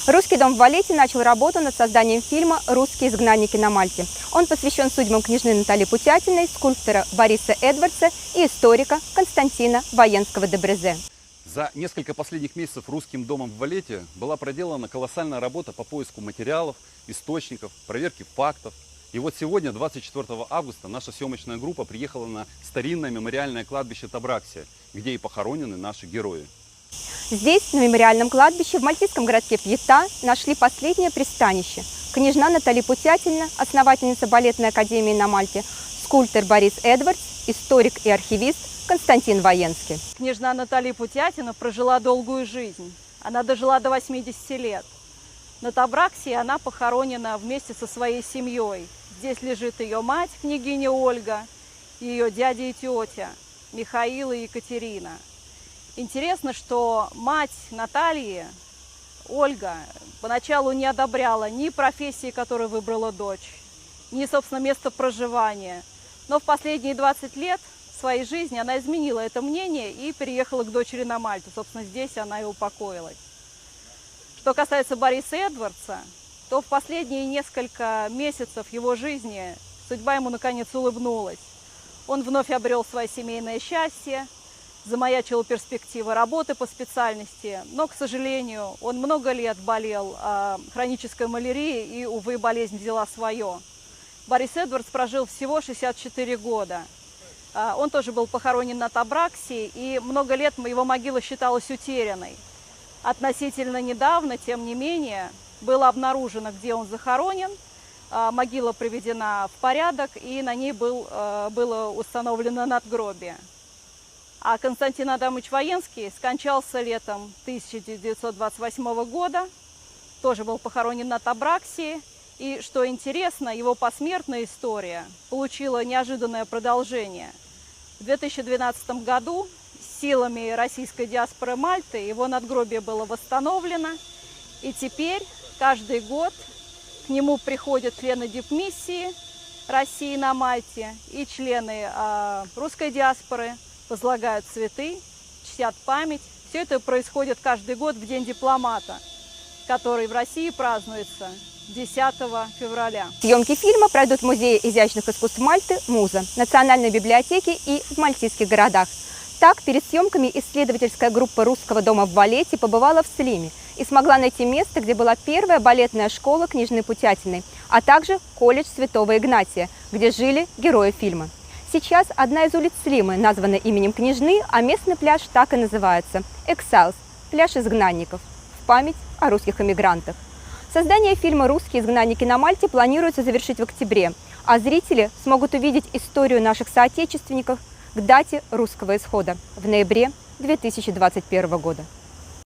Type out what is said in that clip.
Русский дом в Валете начал работу над созданием фильма «Русские изгнанники на Мальте». Он посвящен судьбам княжны Натальи Путятиной, скульптора Бориса Эдвардса и историка Константина Военского-де-Брезе. За несколько последних месяцев Русским домом в Валете была проделана колоссальная работа по поиску материалов, источников, проверке фактов. И вот сегодня, 24 августа, наша съемочная группа приехала на старинное мемориальное кладбище Табраксия, где и похоронены наши герои. Здесь, на мемориальном кладбище в мальтийском городке Пьета, нашли последнее пристанище. Княжна Наталья Путятина, основательница балетной академии на Мальте, скульптор Борис Эдвардс, историк и архивист Константин Военский. Княжна Наталья Путятина прожила долгую жизнь. Она дожила до 80 лет. На Табраксии она похоронена вместе со своей семьей. Здесь лежит ее мать, княгиня Ольга, ее дядя и тетя Михаил и Екатерина. Интересно, что мать Натальи, Ольга, поначалу не одобряла ни профессии, которую выбрала дочь, ни, собственно, место проживания. Но в последние 20 лет своей жизни она изменила это мнение и переехала к дочери на Мальту. Собственно, здесь она и упокоилась. Что касается Бориса Эдвардса, то в последние несколько месяцев его жизни судьба ему наконец улыбнулась. Он вновь обрел свое семейное счастье, замаячила перспектива работы по специальности, но, к сожалению, он много лет болел хронической малярией и, увы, болезнь взяла свое. Борис Эдвардс прожил всего 64 года. Он тоже был похоронен на Табраксии, и много лет его могила считалась утерянной. Относительно недавно, тем не менее, было обнаружено, где он захоронен, могила приведена в порядок, и на ней было установлено надгробие. А Константин Адамович Военский скончался летом 1928 года, тоже был похоронен на Табраксии. И, что интересно, его посмертная история получила неожиданное продолжение. В 2012 году силами российской диаспоры Мальты его надгробие было восстановлено. И теперь каждый год к нему приходят члены дипмиссии России на Мальте и члены русской диаспоры, возлагают цветы, чтят память. Все это происходит каждый год в День дипломата, который в России празднуется 10 февраля. Съемки фильма пройдут в Музее изящных искусств Мальты «Муза», Национальной библиотеке и в мальтийских городах. Так, перед съемками исследовательская группа Русского дома в Валете побывала в Слиме и смогла найти место, где была первая балетная школа княжны Путятиной, а также колледж Святого Игнатия, где жили герои фильма. Сейчас одна из улиц Слимы названа именем княжны, а местный пляж так и называется – Эксайлс – пляж изгнанников, в память о русских эмигрантах. Создание фильма «Русские изгнанники на Мальте» планируется завершить в октябре, а зрители смогут увидеть историю наших соотечественников к дате русского исхода в ноябре 2021 года.